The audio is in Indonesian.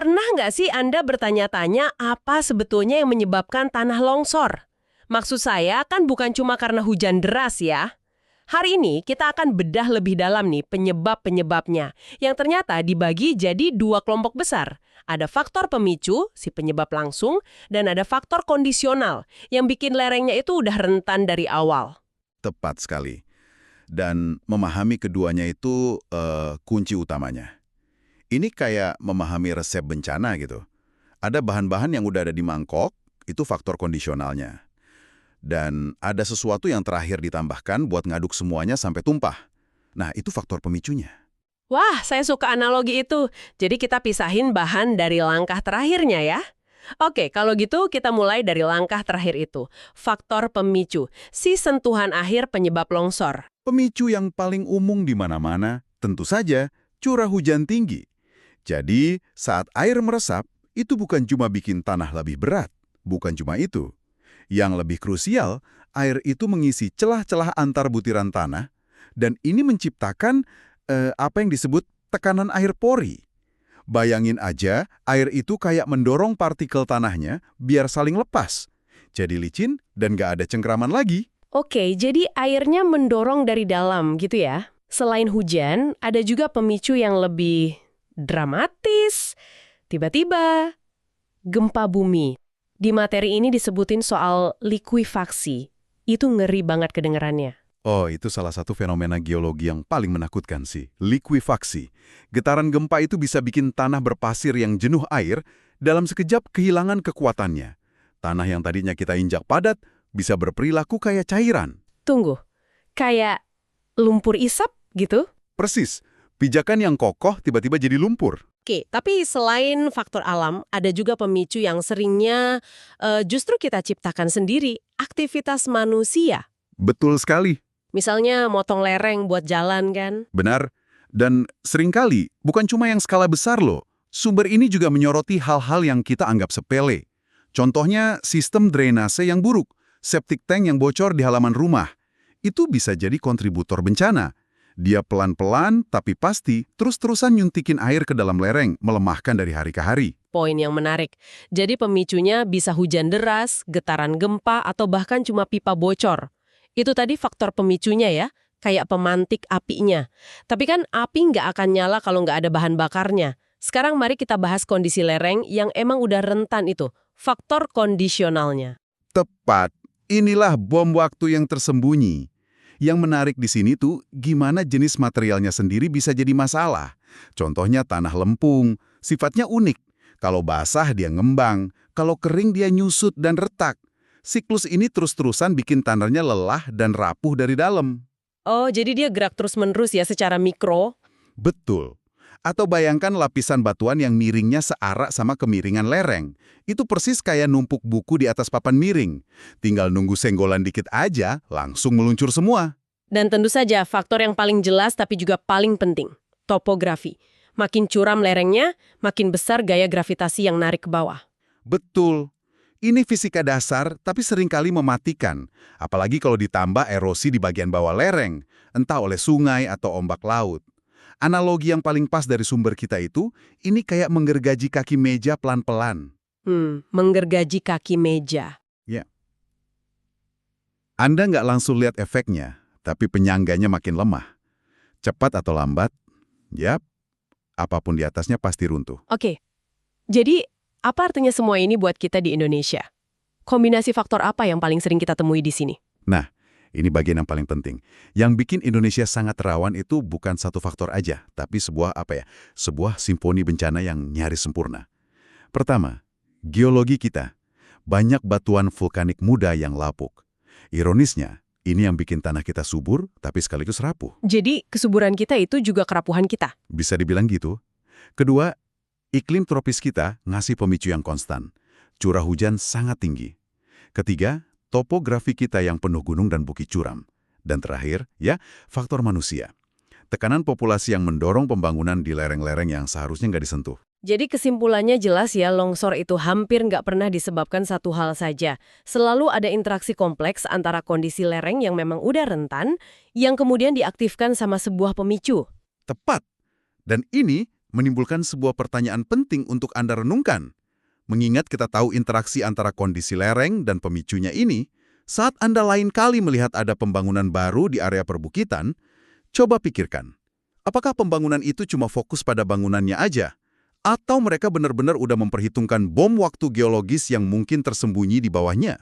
Pernah nggak sih Anda bertanya-tanya apa sebetulnya yang menyebabkan tanah longsor? Maksud saya kan bukan cuma karena hujan deras ya. Hari ini kita akan bedah lebih dalam nih penyebab-penyebabnya, yang ternyata dibagi jadi dua kelompok besar. Ada faktor pemicu, si penyebab langsung, dan ada faktor kondisional, yang bikin lerengnya itu udah rentan dari awal. Tepat sekali. Dan memahami keduanya itu kunci utamanya. Ini kayak memahami resep bencana gitu. Ada bahan-bahan yang udah ada di mangkok, itu faktor kondisionalnya. Dan ada sesuatu yang terakhir ditambahkan buat ngaduk semuanya sampai tumpah. Nah, itu faktor pemicunya. Wah, saya suka analogi itu. Jadi kita pisahin bahan dari langkah terakhirnya ya. Oke, kalau gitu kita mulai dari langkah terakhir itu. Faktor pemicu, si sentuhan akhir penyebab longsor. Pemicu yang paling umum di mana-mana, tentu saja, curah hujan tinggi. Jadi, saat air meresap, itu bukan cuma bikin tanah lebih berat. Bukan cuma itu. Yang lebih krusial, air itu mengisi celah-celah antar butiran tanah, dan ini menciptakan apa yang disebut tekanan air pori. Bayangin aja, air itu kayak mendorong partikel tanahnya biar saling lepas. Jadi licin dan nggak ada cengkraman lagi. Oke, jadi airnya mendorong dari dalam gitu ya. Selain hujan, ada juga pemicu yang lebih dramatis. Tiba-tiba, gempa bumi. Di materi ini disebutin soal likuifaksi. Itu ngeri banget kedengerannya. Oh, itu salah satu fenomena geologi yang paling menakutkan sih, likuifaksi. Getaran gempa itu bisa bikin tanah berpasir yang jenuh air dalam sekejap kehilangan kekuatannya. Tanah yang tadinya kita injak padat bisa berperilaku kayak cairan. Tunggu, kayak lumpur isap gitu? Persis, pijakan yang kokoh tiba-tiba jadi lumpur. Oke, tapi selain faktor alam, ada juga pemicu yang seringnya justru kita ciptakan sendiri, aktivitas manusia. Betul sekali. Misalnya motong lereng buat jalan kan? Benar. Dan seringkali, bukan cuma yang skala besar loh. Sumber ini juga menyoroti hal-hal yang kita anggap sepele. Contohnya sistem drainase yang buruk, septic tank yang bocor di halaman rumah. Itu bisa jadi kontributor bencana. Dia pelan-pelan tapi pasti terus-terusan nyuntikin air ke dalam lereng, melemahkan dari hari ke hari. Poin yang menarik. Jadi pemicunya bisa hujan deras, getaran gempa, atau bahkan cuma pipa bocor. Itu tadi faktor pemicunya ya, kayak pemantik apinya. Tapi kan api nggak akan nyala kalau nggak ada bahan bakarnya. Sekarang mari kita bahas kondisi lereng yang emang udah rentan itu, faktor kondisionalnya. Tepat. Inilah bom waktu yang tersembunyi. Yang menarik di sini tuh gimana jenis materialnya sendiri bisa jadi masalah. Contohnya tanah lempung, sifatnya unik. Kalau basah dia ngembang, kalau kering dia nyusut dan retak. Siklus ini terus-terusan bikin tanahnya lelah dan rapuh dari dalam. Oh, jadi dia gerak terus-menerus ya secara mikro? Betul. Atau bayangkan lapisan batuan yang miringnya searah sama kemiringan lereng. Itu persis kayak numpuk buku di atas papan miring. Tinggal nunggu senggolan dikit aja, langsung meluncur semua. Dan tentu saja faktor yang paling jelas tapi juga paling penting, topografi. Makin curam lerengnya, makin besar gaya gravitasi yang narik ke bawah. Betul. Ini fisika dasar, tapi seringkali mematikan. Apalagi kalau ditambah erosi di bagian bawah lereng, entah oleh sungai atau ombak laut. Analogi yang paling pas dari sumber kita itu, ini kayak menggergaji kaki meja pelan-pelan. Menggergaji kaki meja. Ya. Anda nggak langsung lihat efeknya, tapi penyangganya makin lemah. Cepat atau lambat, yap, apapun di atasnya pasti runtuh. Oke, jadi apa artinya semua ini buat kita di Indonesia? Kombinasi faktor apa yang paling sering kita temui di sini? Nah, ini bagian yang paling penting. Yang bikin Indonesia sangat rawan itu bukan satu faktor aja, tapi sebuah simfoni bencana yang nyaris sempurna. Pertama, geologi kita. Banyak batuan vulkanik muda yang lapuk. Ironisnya, ini yang bikin tanah kita subur, tapi sekaligus rapuh. Jadi, kesuburan kita itu juga kerapuhan kita? Bisa dibilang gitu. Kedua, iklim tropis kita ngasih pemicu yang konstan. Curah hujan sangat tinggi. Ketiga, topografi kita yang penuh gunung dan bukit curam. Dan terakhir, faktor manusia. Tekanan populasi yang mendorong pembangunan di lereng-lereng yang seharusnya nggak disentuh. Jadi kesimpulannya jelas ya, longsor itu hampir nggak pernah disebabkan satu hal saja. Selalu ada interaksi kompleks antara kondisi lereng yang memang udah rentan, yang kemudian diaktifkan sama sebuah pemicu. Tepat. Dan ini menimbulkan sebuah pertanyaan penting untuk Anda renungkan. Mengingat kita tahu interaksi antara kondisi lereng dan pemicunya ini, saat Anda lain kali melihat ada pembangunan baru di area perbukitan, coba pikirkan, apakah pembangunan itu cuma fokus pada bangunannya aja? Atau mereka benar-benar udah memperhitungkan bom waktu geologis yang mungkin tersembunyi di bawahnya?